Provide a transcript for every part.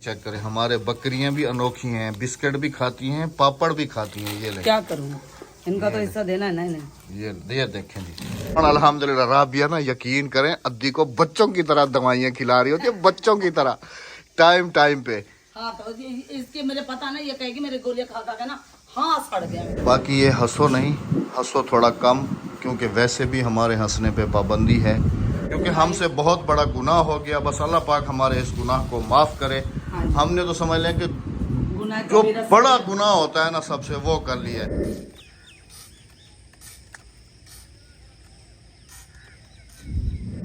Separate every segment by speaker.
Speaker 1: Check करें, हमारे बकरियां भी अनोखी हैं, बिस्किट भी खाती हैं, पापड़ भी खाती हैं। ये ले,
Speaker 2: क्या करूँ, इनका तो हिस्सा देना है ना इन्हें।
Speaker 1: ये देखें जी। और अल्हम्दुलिल्लाह राबिया ना, यकीन करें, अद्दी को बच्चों की तरह दवाइयाँ खिला रही होती है, बच्चों की तरह टाइम टाइम पे।
Speaker 2: हाँ तो इसके मुझे पता नहीं, ये कहेगी मेरे गोलियां खा खा के ना हाँ सड़ गया।
Speaker 1: बाकी ये हंसो नहीं, हंसो थोड़ा कम, क्योंकि वैसे भी हमारे हंसने पे पाबंदी है, क्योंकि हमसे बहुत बड़ा गुनाह हो गया। बस अल्लाह पाक हमारे इस गुनाह को माफ़ करे। हमने तो समझ लें कि जो बड़ा गुनाह होता है ना सबसे, वो कर लिया है।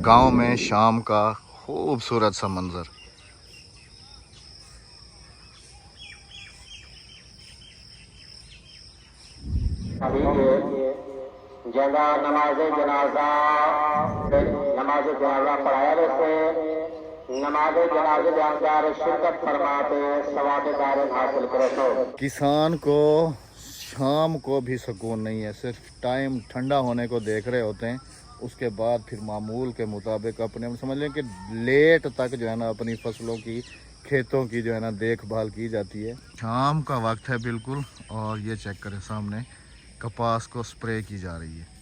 Speaker 1: गांव में शाम का खूबसूरत सा मंजर।
Speaker 3: अभी जगह नमाज जनाजा पढ़ाया वैसे नमाज जनाजे जानकार शिरकत फरमाते सवाब दार हासिल करो।
Speaker 1: किसान को शाम को भी सुकून नहीं है, सिर्फ टाइम ठंडा होने को देख रहे होते हैं। उसके बाद फिर मामूल के मुताबिक अपने समझ लें कि लेट तक जो है ना अपनी फसलों की, खेतों की जो है ना देखभाल की जाती है। शाम का वक्त है बिल्कुल, और ये चेक करें सामने कपास को स्प्रे की जा रही है।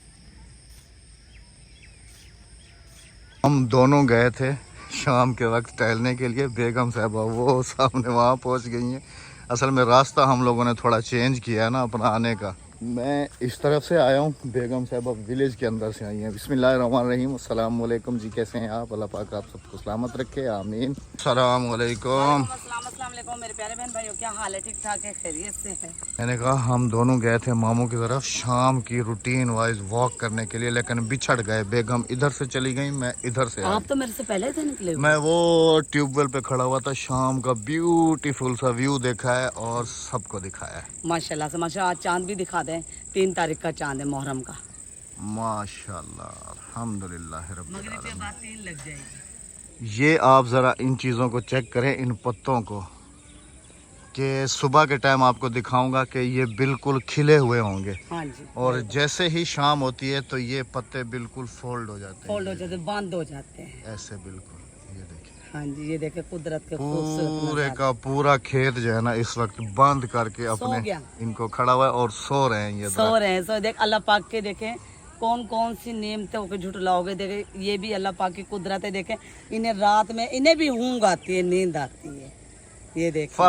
Speaker 1: हम दोनों गए थे शाम के वक्त टहलने के लिए, बेगम साहबा वो सामने वहाँ पहुँच गई हैं। असल में रास्ता हम लोगों ने थोड़ा चेंज किया है ना अपना आने का। मैं इस तरफ से आया हूँ, बेगम साहबा विलेज के अंदर से आई हैं। बिस्मिल्लाहिर्रहमानिर्रहीम। अस्सलाम वालेकुम जी, कैसे हैं आप? अल्लाह पाक आप सबको सलामत रखे, आमीन। अस्सलाम वालेकुम।
Speaker 2: मेरे प्यारे बहन भाइयों, क्या हाल है? ठीक ठाक है, खैरियत से है?
Speaker 1: मैंने कहा हम दोनों गए थे मामू की तरफ शाम की रूटीन वाइज वॉक करने के लिए, लेकिन बिछड़ गए। बेगम इधर से चली गई, मैं इधर से
Speaker 2: आप तो मेरे से पहले से निकले।
Speaker 1: मैं वो ट्यूबवेल पे खड़ा हुआ था, शाम का ब्यूटीफुल सा व्यू देखा है और सबको दिखाया है।
Speaker 2: माशाल्लाह से माशाल्लाह। आज चांद भी दिखा दें, 3 तारीख का चांद है, मुहर्रम का।
Speaker 1: माशाल्लाह, अल्हम्दुलिल्लाह रब्बिल आलमीन।
Speaker 2: बात 3 लग जाएगी।
Speaker 1: ये आप ज़रा इन चीज़ों को चेक करें, इन पत्तों को, कि सुबह के टाइम आपको दिखाऊंगा कि ये बिल्कुल खिले हुए होंगे।
Speaker 2: हाँ जी।
Speaker 1: और जैसे ही शाम होती है तो ये पत्ते बिल्कुल फोल्ड हो जाते हैं,
Speaker 2: फोल्ड हो जाते, बंद हो जाते हैं
Speaker 1: ऐसे बिल्कुल। ये देखिए,
Speaker 2: हाँ जी, ये देखे कुदरत के
Speaker 1: पूरे का पूरा खेत जो है ना इस वक्त बंद करके अपने इनको खड़ा हुआ है और सो रहे हैं। ये
Speaker 2: सो रहे हैं। सो देख अल्लाह पाक के देखे कौन कौन सी नेमतों के झुटलाओगे। देखे ये भी अल्लाह पाक की कुदरत है। देखे इन्हें रात में इन्हें भी ऊँग आती है, नींद आती है। ये देखो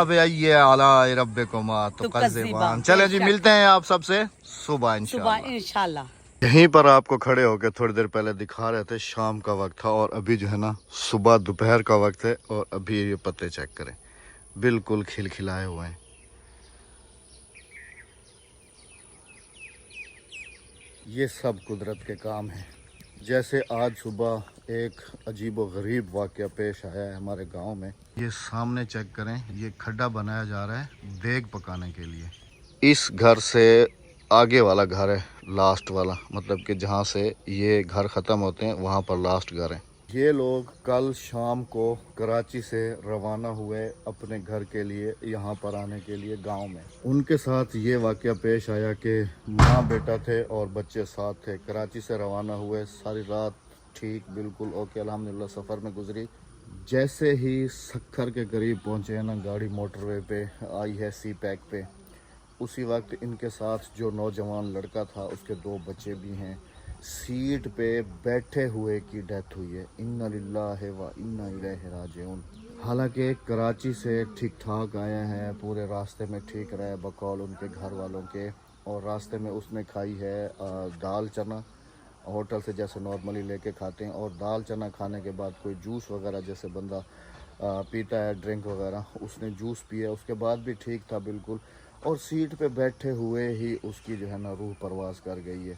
Speaker 1: चले जी, मिलते हैं आप सबसे सुबह
Speaker 2: इंशाल्लाह।
Speaker 1: यहीं पर आपको खड़े होकर थोड़ी देर पहले दिखा रहे थे, शाम का वक्त था और अभी जो है ना सुबह दोपहर का वक्त है। और अभी ये पत्ते चेक करें, बिल्कुल खिलखिलाए हुए हैं। ये सब कुदरत के काम हैं। जैसे आज सुबह एक अजीब व गरीब वाक़या पेश आया है हमारे गांव में। ये सामने चेक करें, ये खड्डा बनाया जा रहा है देग पकाने के लिए। इस घर से आगे वाला घर है लास्ट वाला, मतलब कि जहां से ये घर ख़त्म होते हैं वहां पर लास्ट घर है। ये लोग कल शाम को कराची से रवाना हुए अपने घर के लिए, यहाँ पर आने के लिए गांव में। उनके साथ ये वाक़या पेश आया कि माँ बेटा थे और बच्चे साथ थे। कराची से रवाना हुए, सारी रात ठीक बिल्कुल ओके अल्हम्दुलिल्लाह सफ़र में गुजरी। जैसे ही सक्खर के करीब पहुँचे ना, गाड़ी मोटरवे पे आई है सी पैक पे। उसी वक्त इनके साथ जो नौजवान लड़का था उसके 2 बच्चे भी हैं, सीट पे बैठे हुए की डेथ हुई है। इन्ना लिल्लाहि व इन्ना इलैहि राजिऊन। हालांकि कराची से ठीक ठाक आए हैं, पूरे रास्ते में ठीक रहे बकौल उनके घर वालों के। और रास्ते में उसने खाई है दाल चना, होटल से जैसे नॉर्मली लेके खाते हैं। और दाल चना खाने के बाद कोई जूस वगैरह जैसे बंदा पीता है, ड्रिंक वगैरह, उसने जूस पिया, उसके बाद भी ठीक था बिल्कुल। और सीट पे बैठे हुए ही उसकी जो है ना रूह परवास कर गई है।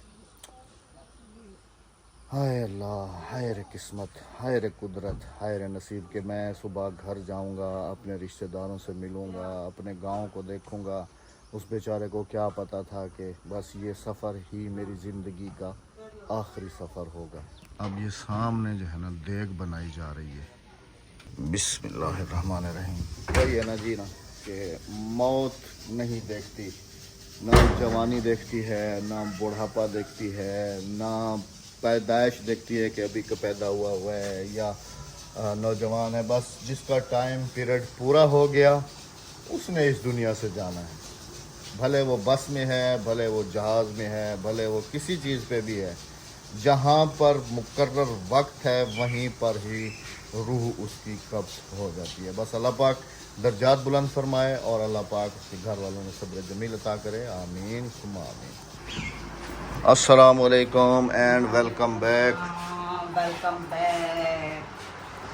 Speaker 1: हाय अल्लाह, हाय रे किस्मत, हाय रे कुदरत, हाय रे नसीब के मैं सुबह घर जाऊंगा, अपने रिश्तेदारों से मिलूंगा, अपने गांव को देखूंगा। उस बेचारे को क्या पता था कि बस ये सफ़र ही मेरी ज़िंदगी का आखिरी सफ़र होगा। अब ये सामने जो है ना देग बनाई जा रही है। बिस्मिल्लाहिर्रहमानिर्रहीम। वही है ना जी ना कि मौत नहीं देखती, ना जवानी देखती है, ना बुढ़ापा देखती है, ना पैदाइश देखती है कि अभी का पैदा हुआ है, या नौजवान है, बस जिसका टाइम पीरियड पूरा हो गया उसने इस दुनिया से जाना है। भले वो बस में है, भले वो जहाज़ में है, भले वो किसी चीज़ पे भी है, जहाँ पर मुकर्रर वक्त है वहीं पर ही रूह उसकी कब्ज़ हो जाती है। बस अल्लाह पाक दर्जात बुलंद फरमाए और अल्लाह पाक उसके घर वालों में सब्र जमील अता करे। आमीन सुम्मा आमीन। अस्सलाम वालेकुम and welcome back.
Speaker 2: Welcome back.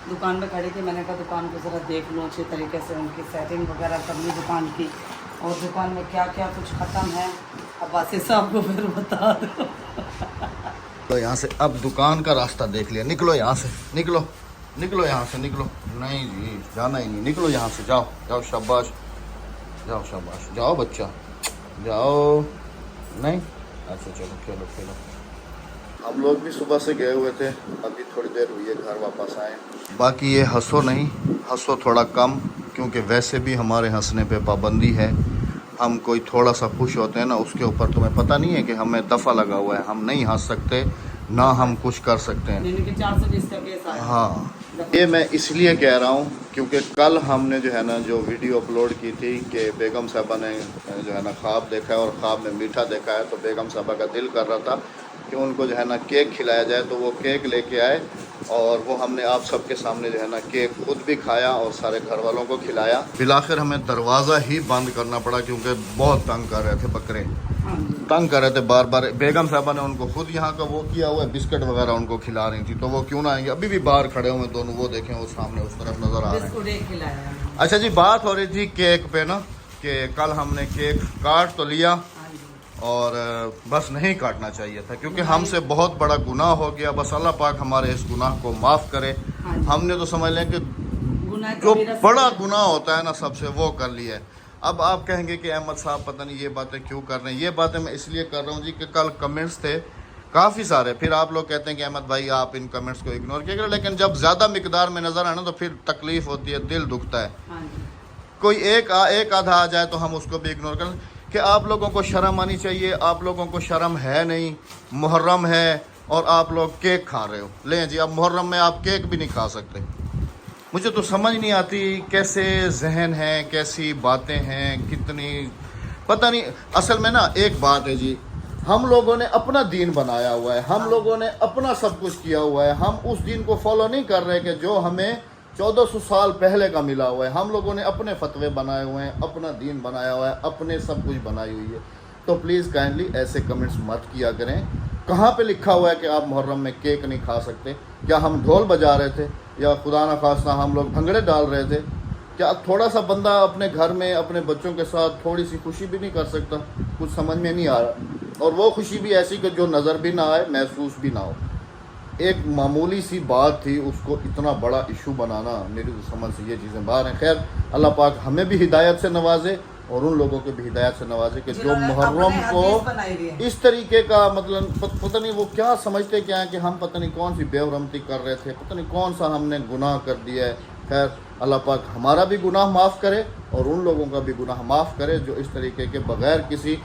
Speaker 2: दुकान में खड़ी थी, मैंने कहा दुकान को ज़रा देख लूँ अच्छी तरीके से, उनकी सेटिंग वगैरह करनी दुकान की, और दुकान में क्या क्या कुछ ख़त्म है अब बासी साहब को फिर बता दो।
Speaker 1: तो यहाँ से अब दुकान का रास्ता देख लिया, निकलो यहाँ से, निकलो निकलो यहाँ से, निकलो। नहीं जी जाना ही नहीं, निकलो यहाँ से, जाओ जाओ, शाबाश, जाओ शाबाश, जाओ बच्चा जाओ। नहीं अच्छा चलो खेलो खेलो। हम लोग भी सुबह से गए हुए थे, अभी थोड़ी देर हुई है घर वापस आए। बाकी ये हंसो नहीं, हंसो थोड़ा कम, क्योंकि वैसे भी हमारे हंसने पे पाबंदी है। हम कोई थोड़ा सा खुश होते हैं ना, उसके ऊपर तुम्हें पता नहीं है कि हमें दफ़ा लगा हुआ है, हम नहीं हंस सकते ना हम कुछ कर सकते हैं।
Speaker 2: 420 का केस आया।
Speaker 1: हाँ, ये मैं इसलिए कह रहा हूँ क्योंकि कल हमने जो है ना जो वीडियो अपलोड की थी कि बेगम साहबा ने जो है ना ख्वाब देखा है और ख्वाब में मीठा देखा है, तो बेगम साहबा का दिल कर रहा था कि उनको जो है ना केक खिलाया जाए, तो वो केक लेके आए और वो हमने आप सबके सामने जो है ना केक खुद भी खाया और सारे घर वालों को खिलाया। फिलआखिर हमें दरवाज़ा ही बंद करना पड़ा क्योंकि बहुत तंग कर रहे थे, बकरे तंग कर रहे थे बार बार। बेगम साहबा ने उनको खुद यहाँ का वो किया हुआ है, बिस्किट वगैरह उनको खिला रही थी, तो वो क्यों ना आएंगे, अभी भी बाहर खड़े हुए दोनों, वो देखें वो सामने उस तरफ नज़र आ रहे हैं। अच्छा जी, बात हो रही थी केक पे ना, कि कल हमने केक काट तो लिया और बस नहीं काटना चाहिए था क्योंकि हमसे बहुत बड़ा गुनाह हो गया। बस अल्लाह पाक हमारे इस गुनाह को माफ़ करे। हमने तो समझ लें कि जो बड़ा गुनाह होता है ना सबसे, वो कर लिया है। अब आप कहेंगे कि अहमद साहब पता नहीं ये बातें क्यों कर रहे हैं। ये बातें मैं इसलिए कर रहा हूँ जी कि कल कमेंट्स थे काफ़ी सारे, फिर आप लोग कहते हैं कि अहमद भाई आप इन कमेंट्स को इग्नोर किया करें, लेकिन जब ज़्यादा मिकदार में नज़र आए ना तो फिर तकलीफ़ होती है, दिल दुखता है। कोई एक आधा आ जाए तो हम उसको भी इग्नोर करें कि आप लोगों को शर्म आनी चाहिए। आप लोगों को शर्म है नहीं, मुहर्रम है और आप लोग केक खा रहे हो। लें जी, अब मुहर्रम में आप केक भी नहीं खा सकते। मुझे तो समझ नहीं आती कैसे जहन है, कैसी बातें हैं, कितनी पता नहीं। असल में ना एक बात है जी, हम लोगों ने अपना दीन बनाया हुआ है, हम लोगों ने अपना सब कुछ किया हुआ है। हम उस दीन को फॉलो नहीं कर रहे कि जो हमें 1400 साल पहले का मिला हुआ है। हम लोगों ने अपने फतवे बनाए हुए हैं, अपना दीन बनाया हुआ है, अपने सब कुछ बनाई हुई है। तो प्लीज़ काइंडली ऐसे कमेंट्स मत किया करें। कहाँ पे लिखा हुआ है कि आप मुहर्रम में केक नहीं खा सकते? क्या हम ढोल बजा रहे थे या खुदा न खास्ता हम लोग भंगड़े डाल रहे थे? क्या थोड़ा सा बंदा अपने घर में अपने बच्चों के साथ थोड़ी सी खुशी भी नहीं कर सकता? कुछ समझ में नहीं आ रहा। और वो खुशी भी ऐसी कि जो नज़र भी ना आए, महसूस भी ना हो। एक मामूली सी बात थी, उसको इतना बड़ा इशू बनाना मेरी तो समझ से ये चीज़ें बाहर हैं। खैर अल्लाह पाक हमें भी हिदायत से नवाजे और उन लोगों को भी हिदायत से नवाजे कि जो मुहर्रम को इस तरीके का मतलब पता नहीं वो क्या समझते क्या है कि हम पता नहीं कौन सी बेहरमती कर रहे थे, पता नहीं कौन सा हमने गुनाह कर दिया है। खैर अल्लाह पाक हमारा भी गुनाह माफ़ करे और उन लोगों का भी गुनाह माफ़ करे जो इस तरीके के बग़ैर किसी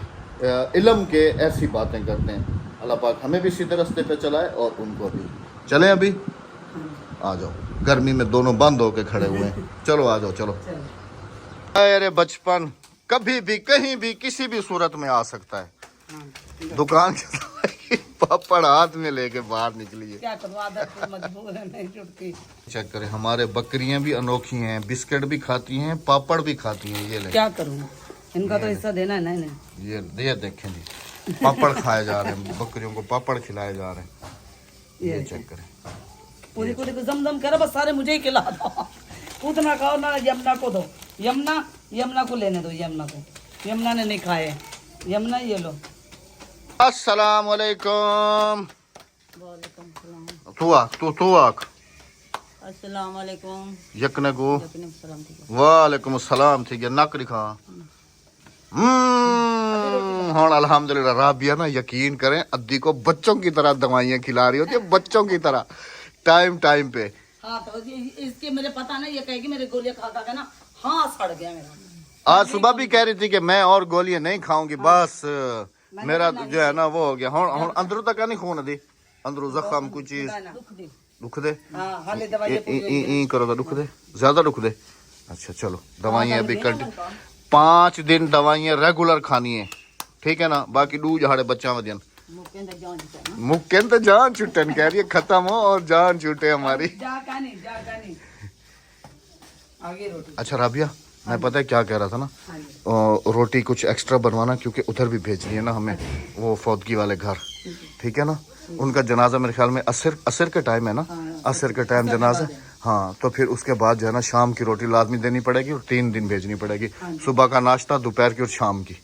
Speaker 1: इल्म के ऐसी बातें करते हैं। अल्लाह पाक हमें भी सीधे रास्ते पे चलाए और उनको भी। चलें अभी आ जाओ, गर्मी में दोनों बंद होके खड़े हुए हैं। चलो आ जाओ चलो। अरे बचपन कभी भी कहीं भी किसी भी सूरत में आ सकता है। दुकान के पापड़ हाथ में लेके बाहर निकली है।
Speaker 2: क्या करूं, आदत तो मजबूर है, नहीं छुटती।
Speaker 1: चेक करें, हमारे बकरियां भी अनोखी हैं, बिस्किट भी खाती हैं, पापड़ भी खाती हैं। ये ले,
Speaker 2: क्या करूं, इनका तो हिस्सा देना है। नहीं
Speaker 1: ये देखें जी, पापड़ खाए जा रहे हैं, बकरियों को पापड़ खिलाए जा रहे हैं। ये चेक करें,
Speaker 2: पूरी पूरी को जम कर बस सारे मुझे ही खिला दो। खुद ना खाओ ना यमुना को दो। यमुना को लेने दो, यमुना को। यमुना ने नहीं खाए। यमुना ये लो।
Speaker 1: अस्सलाम वालेकुम।
Speaker 2: वालेकुम सलाम।
Speaker 1: तू आख
Speaker 2: अस्सलाम वालेकुम।
Speaker 1: यकने को
Speaker 2: सलाम।
Speaker 1: वालेकुम सलाम। ठीक है, नक दिखा। हाँ अल्हम्दुलिल्लाह। राबिया ना यकीन करें अद्दी को बच्चों की तरह दवाइयाँ खिला रही होती है, बच्चों की तरह टाइम पे।
Speaker 2: हाँ तो इसके मुझे पता नहीं, ये कहेगी मेरे गोलियां खा खा के ना हाँ सड़ गया मेरा।
Speaker 1: आज सुबह भी कह रही थी कि मैं और गोलियां नहीं खाऊंगी, बस मेरा जो है ना वो हो गया। हम अंदरों तक नहीं खून दी, अंदरों जख्म कुछ चीज दुख दे
Speaker 2: हाँ हाले दवाई
Speaker 1: ई करो तो दुख दे, ज्यादा दुख दे। अच्छा चलो दवाइयाँ अभी कंटिन्यू 5 दिन दवाइयाँ रेगुलर खानी है, ठीक है ना। बाकी दूज हाड़े बच्चा वजन मुक्के तो जान छुटन कह रही है, खत्म हो और जान छूटे हमारी।
Speaker 2: आगे रोटी।
Speaker 1: अच्छा राबिया, मैं पता है क्या कह रहा था ना, रोटी कुछ एक्स्ट्रा बनवाना, क्योंकि उधर भी भेजनी है ना हमें, वो फौतगी वाले घर, ठीक है ना। उनका जनाजा मेरे ख्याल में असर के टाइम है ना, असर के टाइम जनाजा। हाँ तो फिर उसके बाद जो है ना शाम की रोटी लाजमी देनी पड़ेगी और 3 दिन भेजनी पड़ेगी, सुबह का नाश्ता, दोपहर की और शाम की,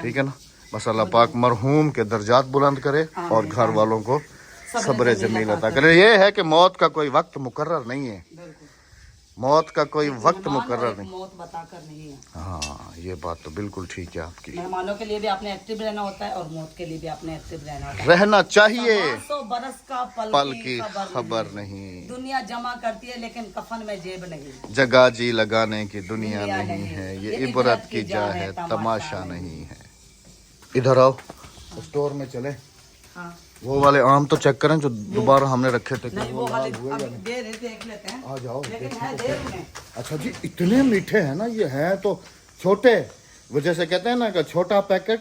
Speaker 1: ठीक है ना। बस अल्लाह पाक मरहूम के दर्जात बुलंद करे और घर वालों को सब्र जमील अता करे। ये है कि मौत का कोई वक्त मुकर्रर नहीं है, मौत का कोई वक्त मुकर्रर नहीं,
Speaker 2: मौत बताकर नहीं है।
Speaker 1: हाँ ये बात तो बिल्कुल ठीक है आपकी।
Speaker 2: मेहमानों के लिए भी आपने एक्टिव रहना होता है और मौत के लिए भी आपने एक्टिव
Speaker 1: रहना चाहिए।
Speaker 2: 100 बरस का
Speaker 1: पल की खबर नहीं,
Speaker 2: दुनिया जमा करती है लेकिन कफन में जेब नहीं,
Speaker 1: जगह जी लगाने की दुनिया नहीं है, ये इबरत की जा है तमाशा नहीं है। इधर आओ, स्टोर में चले।
Speaker 2: हाँ।
Speaker 1: वो वाले आम तो चेक करें जो दोबारा हमने रखे थे,
Speaker 2: नहीं, वो वाले दे रहे थे, देख लेते हैं।
Speaker 1: आ जाओ
Speaker 2: लेकिन है देर में।
Speaker 1: अच्छा जी इतने मीठे हैं ना, ये हैं तो छोटे, वो जैसे कहते हैं ना कि छोटा पैकेट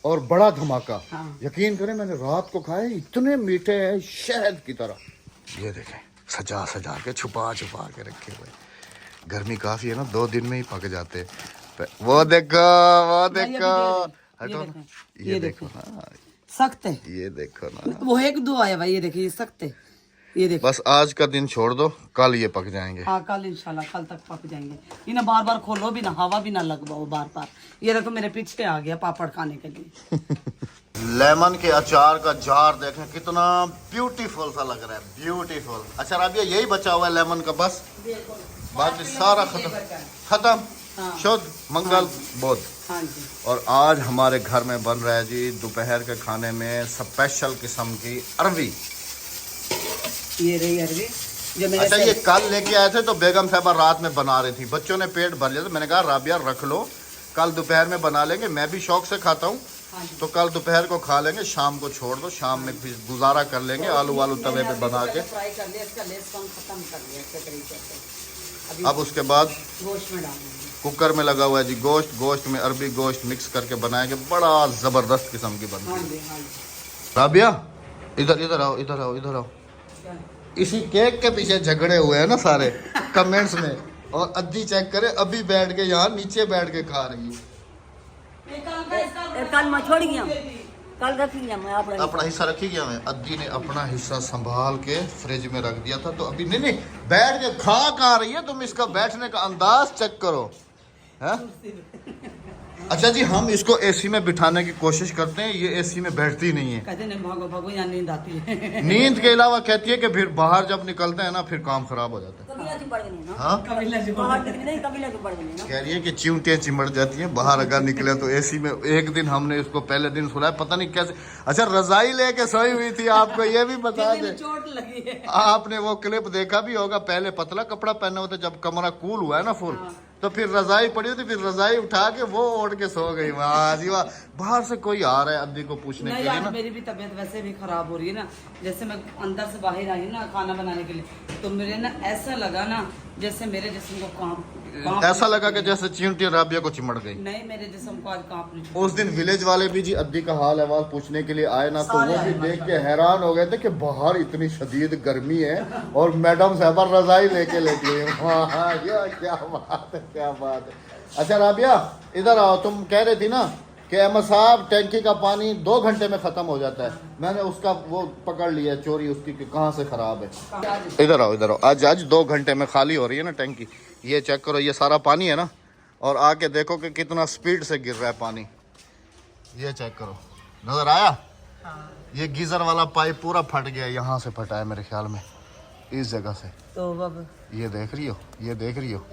Speaker 1: और बड़ा धमाका।
Speaker 2: हाँ।
Speaker 1: यकीन करें मैंने रात को खाए, इतने मीठे हैं शहद की तरह। ये देखें सजा सजा के छुपा छुपा के रखे हुए, गर्मी काफी है ना, 2 दिन में ही पक जाते। वो देखो वो देखो, हटो ना, ये देखो हाँ,
Speaker 2: सख्त है,
Speaker 1: ये देखो ना,
Speaker 2: वो एक दो आया भाई, ये देखिए ये सख्त है, ये देखो।
Speaker 1: बस आज का दिन छोड़ दो, कल ये पक जाएंगे।
Speaker 2: हाँ कल इंशाल्लाह, कल तक पक जाएंगे। इन्हें बार बार खोलो भी ना, हवा भी ना लगवाओ बार बार। ये देखो मेरे पीछे आ गया पापड़ खाने के लिए।
Speaker 1: लेमन के अचार का जार देखें कितना ब्यूटीफुल सा लग रहा है, ब्यूटीफुल। अच्छा राबिया यही बचा हुआ है लेमन का, बस बाकी सारा खत्म शुद्ध मंगल बोध।
Speaker 2: हाँ जी।
Speaker 1: और आज हमारे घर में बन रहा है जी दोपहर के खाने में स्पेशल किस्म की अरवी।
Speaker 2: ये रही अरवी जो मेरे
Speaker 1: अच्छा ये कल लेके आए थे तो बेगम साहबा रात में बना रही थी, बच्चों ने पेट भर लिया, तो मैंने कहा राबिया रख लो, कल दोपहर में बना लेंगे, मैं भी शौक से खाता हूँ, तो कल दोपहर को खा लेंगे, शाम को छोड़ दो, शाम में फिर गुजारा कर लेंगे आलू वालू तवे पे बना के।
Speaker 2: फ्राई कर लिया, इसका लेसपन खत्म कर लिया अच्छे तरीके से।
Speaker 1: अब उसके बाद
Speaker 2: गोश्त में डालेंगे,
Speaker 1: कुकर में लगा हुआ है जी गोश्त में अरबी गोश्त मिक्स करके बनाएंगे, बड़ा जबरदस्त किस्म की बनती है। राबिया इधर इधर आओ, इधर आओ, इधर आओ। इसी केक के पीछे झगड़े हुए हैं ना सारे कमेंट्स में, और अद्दी चेक करे अभी बैठ के यहाँ नीचे बैठ के खा रही है।
Speaker 4: कल मैं छोड़ गया, कल रख लिया मैं
Speaker 1: अपना हिस्सा रखी गया मैं, अद्दी ने अपना हिस्सा संभाल के फ्रिज में रख दिया था, तो अभी नहीं बैठ के खा कहाँ रही है, तुम इसका बैठने का अंदाज चेक करो है। अच्छा जी हम इसको एसी में बिठाने की कोशिश करते हैं, ये एसी में बैठती नहीं है,
Speaker 2: कहते नहीं भागो भागो यहाँ नींद आती है।
Speaker 1: नींद के अलावा कहती है कि फिर बाहर जब निकलते हैं ना फिर काम खराब हो जाता है। हाँ कह रही है कि चिमटियाँ चिमट जाती हैं बाहर अगर निकले तो एसी में। एक दिन हमने इसको पहले दिन सुलाया, पता नहीं कैसे, अच्छा रजाई लेके सोई हुई थी, आपको ये भी बता दे,
Speaker 2: चोट लगी है।
Speaker 1: आपने वो क्लिप देखा भी होगा, पहले पतला कपड़ा पहने होते, जब कमरा कूल हुआ है ना फुल, तो फिर रजाई पड़ी थी, फिर रजाई उठा के वो ओढ़ के सो गई। वाह जी वाह, बाहर से कोई आ रहा है अद्दी को पूछने के लिए ना।
Speaker 2: मेरी भी तबीयत वैसे भी खराब हो रही है ना, जैसे मैं अंदर से बाहर आई ना खाना बनाने के लिए, तो मेरे ना ऐसा लगा ना जैसे मेरे जिस्म को कांप
Speaker 1: ऐसा लगा कि जैसे चींटी राबिया को चिमट गई।
Speaker 2: नहीं मेरे जिस्म को आज कांप नहीं।
Speaker 1: उस दिन विलेज वाले भी जी अद्दी का हाल अहवाल पूछने के लिए आए ना, तो वो भी देख के हैरान हो गए थे कि बाहर इतनी शदीद गर्मी है और मैडम साहबा रजाई लेके लेती है। वाह ये क्या बात है, क्या बात है। अच्छा राबिया इधर आओ, तुम कह रही थी ना कि अहमद साहब टैंकी का पानी 2 घंटे में खत्म हो जाता है, मैंने उसका वो पकड़ लिया चोरी उसकी कि कहाँ से खराब है। इधर आओ, इधर आओ, आज 2 घंटे में खाली हो रही है ना टैंकी। ये चेक करो, ये सारा पानी है ना, और आके देखो कि कितना स्पीड से गिर रहा है पानी, ये चेक करो, नजर आया। ये गीजर वाला पाइप पूरा फट गया, यहाँ से फटा है मेरे ख्याल में, इस जगह से।
Speaker 2: तो अब
Speaker 1: ये देख रही हो, ये देख रही हो,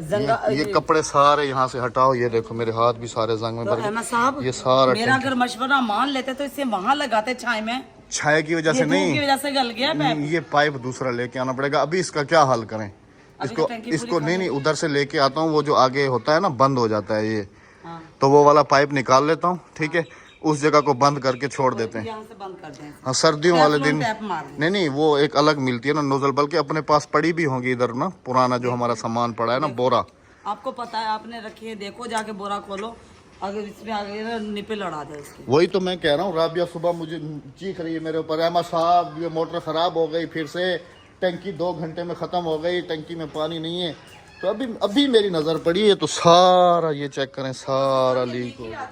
Speaker 1: ये कपड़े सारे यहाँ से हटाओ, ये देखो मेरे हाथ भी सारे जंग में भर गए। ये सारा
Speaker 2: मेरा अगर मशवरा मान लेते तो इसे वहाँ लगाते छाए में,
Speaker 1: छाया की वजह से नहीं,
Speaker 2: की वजह से गल गया पाइप।
Speaker 1: ये पाइप दूसरा लेके आना पड़ेगा। अभी इसका क्या हल करें, इसको नहीं उधर से लेके आता हूँ, वो जो आगे होता है ना बंद हो जाता है ये, तो वो वाला पाइप निकाल लेता हूँ, ठीक है। उस जगह को बंद करके छोड़ देते हैं।
Speaker 2: यहाँ से बंद कर दें।
Speaker 1: हाँ सर्दियों वाले दिन
Speaker 2: टैप मार दें।
Speaker 1: नहीं नहीं, वो एक अलग मिलती है ना नोजल, बल्कि अपने पास पड़ी भी होंगी इधर ना, पुराना जो हमारा सामान पड़ा है ना, बोरा।
Speaker 2: आपको पता है, आपने रखी है, देखो जाके बोरा खोलो, अगर इसमें आगे निपे लड़ा दे इसके।
Speaker 1: वही तो मैं कह रहा हूँ, राबिया सुबह मुझे चीख रही है मेरे ऊपर, अहमद साहब ये मोटर ख़राब हो गई, फिर से टंकी 2 घंटे में ख़त्म हो गई, टंकी में पानी नहीं है। तो अभी मेरी नज़र पड़ी है तो सारा ये चेक करें, सारा लीक हो गया।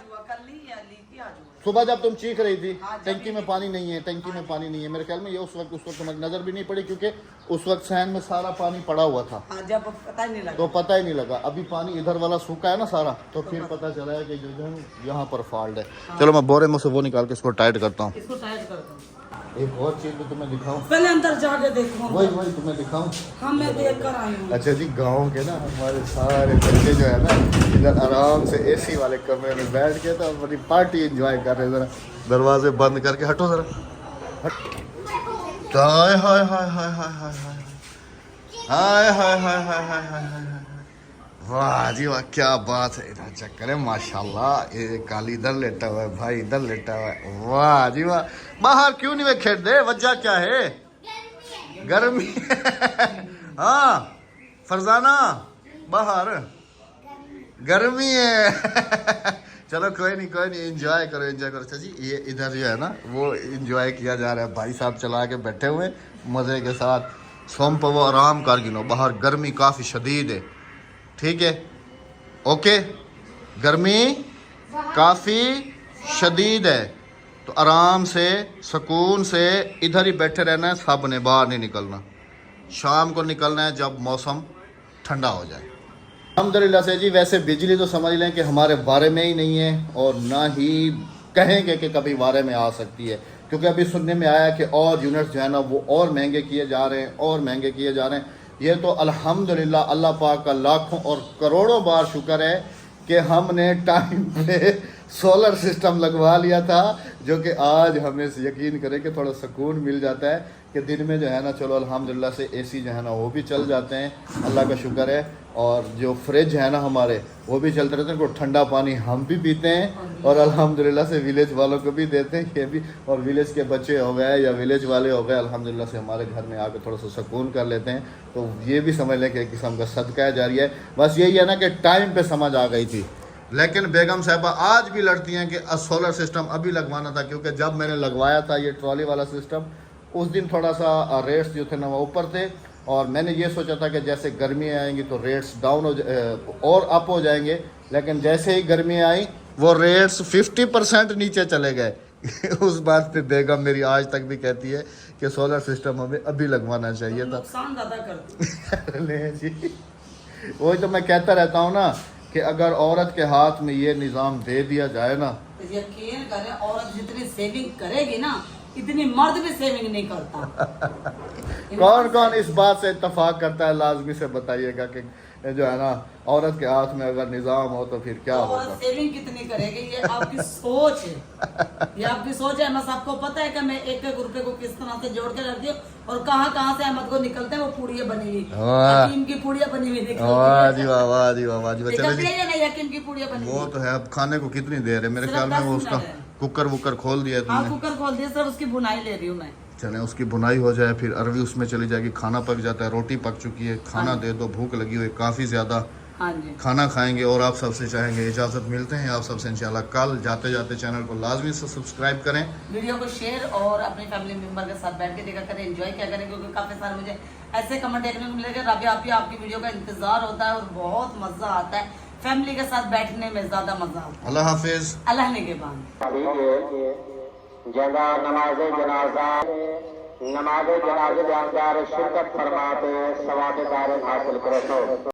Speaker 1: सुबह जब तुम चीख रही थी टंकी में पानी नहीं है, टंकी में पानी नहीं है, मेरे ख्याल में ये उस वक्त तुम्हारी नज़र भी नहीं पड़ी, क्योंकि उस वक्त सहन में सारा पानी पड़ा हुआ था।
Speaker 2: जब पता ही नहीं लगा,
Speaker 1: तो पता ही नहीं लगा। अभी पानी इधर वाला सूखा है ना सारा, तो फिर पता चला है कि जो यहाँ पर फॉल्ट है। चलो मैं बोरे में से वो निकाल के इसको टाइट करता हूँ।
Speaker 2: इसको टाइट कर दो।
Speaker 1: एक और चीज भी तुम्हें दिखाऊं,
Speaker 2: पहले अंदर जाके देखो।
Speaker 1: वही तुम्हें दिखाऊं।
Speaker 2: हाँ मैं देख कर आई हूँ।
Speaker 1: अच्छा जी, गांव के ना हमारे सारे बच्चे जो है ना, इधर आराम से एसी वाले कमरे में बैठ के तो अपनी पार्टी एंजॉय कर रहे हैं। जरा दरवाजे बंद करके हटो जरा, हाय हाय हाय हाय हाय हाय हाय हाय हाय हाय हाय हाय हाय। वाह जी वाह, क्या बात है। इधर चक्कर है माशाल्लाह। ये काली इधर लेटा हुआ है, भाई इधर लेटा हुआ है। वाह जी वाह। बाहर क्यों नहीं वे खेल दे, वजह क्या है? गर्मी हाँ फरजाना, बाहर गर्मी है चलो कोई नहीं, एंजॉय करो एंजॉय करो। अच्छा जी, ये इधर जो है ना वो एंजॉय किया जा रहा है, भाई साहब चला के बैठे हुए मज़े के साथ। सोम पर वो आराम कर गिनो, बाहर गर्मी काफ़ी शदीद है, ठीक है ओके, गर्मी काफ़ी शदीद है, तो आराम से सुकून से इधर ही बैठे रहना है, सब ने बाहर नहीं निकलना। शाम को निकलना है जब मौसम ठंडा हो जाए। अल्हम्दुलिल्लाह से जी, वैसे बिजली तो समझ लें कि हमारे बारे में ही नहीं है, और ना ही कहेंगे कि कभी बारे में आ सकती है, क्योंकि अभी सुनने में आया कि और यूनिट्स जो है ना वो और महंगे किए जा रहे हैं, और महंगे किए जा रहे हैं। ये तो अल्हम्दुलिल्लाह अल्लाह पाक का लाखों और करोड़ों बार शुक्र है कि हमने टाइम पे सोलर सिस्टम लगवा लिया था, जो कि आज हमें यकीन करें कि थोड़ा सुकून मिल जाता है कि दिन में जो है ना, चलो अल्हम्दुलिल्लाह से एसी जो है ना वो भी चल जाते हैं, अल्लाह का शुक्र है। और जो फ्रिज है ना हमारे वो भी चलते रहते हैं, को ठंडा पानी हम भी पीते हैं, और अल्हम्दुलिल्लाह से विलेज वालों को भी देते हैं ये भी। और विलेज के बच्चे हो गए या विलेज वाले हो गए, अल्हम्दुलिल्लाह से हमारे घर में आकर थोड़ा सा सुकून कर लेते हैं। तो ये भी समझ लें कि एक किस्म का सदका जारी है। बस यही है ना कि टाइम पर समझ आ गई थी, लेकिन बेगम साहबा आज भी लड़ती हैं कि सोलर सिस्टम अभी लगवाना था, क्योंकि जब मैंने लगवाया था ये ट्रॉली वाला सिस्टम, उस दिन थोड़ा सा रेट्स जो थे ना वो ऊपर थे, और मैंने ये सोचा था कि जैसे गर्मियाँ आएंगी तो रेट्स डाउन और अप हो जाएंगे, लेकिन जैसे ही गर्मियाँ आई वो रेट्स 50% नीचे चले गए उस बात पे बेगम मेरी आज तक भी कहती है कि सोलर सिस्टम हमें अभी लगवाना चाहिए था।
Speaker 2: नुकसान ज़्यादा करती
Speaker 1: नहीं जी, वही तो मैं कहता रहता हूँ ना कि अगर औरत के हाथ में ये निज़ाम दे दिया जाए ना,
Speaker 2: तो यकीन करें औरत जितनी सेविंग करेगी ना, इतनी मर्द भी सेविंग नहीं करता।
Speaker 1: कौन कौन इस बात से इत्तेफाक करता है, लाजमी से बताइएगा कि जो है ना औरत के हाथ में अगर निज़ाम हो तो फिर क्या होगा।
Speaker 2: औरत सेविंग कितनी करेगी, ये आपकी सोच है, ये आपकी सोच है। बस आपको पता है कि मैं एक एक रुपए को किस तरह से जोड़ के रखती हूँ, और कहाँ कहाँ से अहमद को निकलते हैं वो पूड़ियाँ बनी हुई, यकीन की पूड़ियाँ बनी हुई निकलती
Speaker 1: वाह जी वाह, वाह जी वाह, वाह जी वाह। चलो
Speaker 2: निकलती
Speaker 1: जी,
Speaker 2: है या नहीं यकीन की पूड़ियाँ बनी
Speaker 1: वो
Speaker 2: हुई?
Speaker 1: तो है। अब खाने को कितनी देर है, मेरे
Speaker 2: सिर्फ
Speaker 1: ख्याल में
Speaker 2: 10
Speaker 1: वो उसका
Speaker 2: मिनट है।
Speaker 1: कुकर वुकर खोल दिया है
Speaker 2: हाँ
Speaker 1: तुमने।
Speaker 2: कुकर खोल दिया सर, उसकी भुनाई ले रही हूँ मैं।
Speaker 1: चले उसकी बुनाई हो जाए, फिर अरवी उसमें चली जाएगी, खाना पक जाता है, रोटी पक चुकी है, खाना दे दो, भूख लगी हुई काफ़ी ज़्यादा,
Speaker 2: हाँ जी
Speaker 1: खाना खाएंगे। और आप सबसे चाहेंगे इजाज़त, मिलते हैं आप सबसे इंशाल्लाह कल। जाते जाते चैनल को लाजमी से सब्सक्राइब करें,
Speaker 2: वीडियो को शेयर और अपने फैमिली मेंबर के साथ बैठ के देखा करें, एंजॉय किया करें, क्योंकि काफ़ी सारे मुझे ऐसे कमेंट देखने को मिलेगा, राबिया आपकी वीडियो का इंतजार होता है और बहुत मज़ा आता है, फैमिली के साथ बैठने में ज़्यादा मज़ा आता है।
Speaker 1: अल्लाह हाफिज़।
Speaker 2: अल्लाह ने के बाद
Speaker 3: जगह नमाज जनाजा नमाज जनाजे के अंदर शिरकत फरमाते सवाब दार हासिल करो।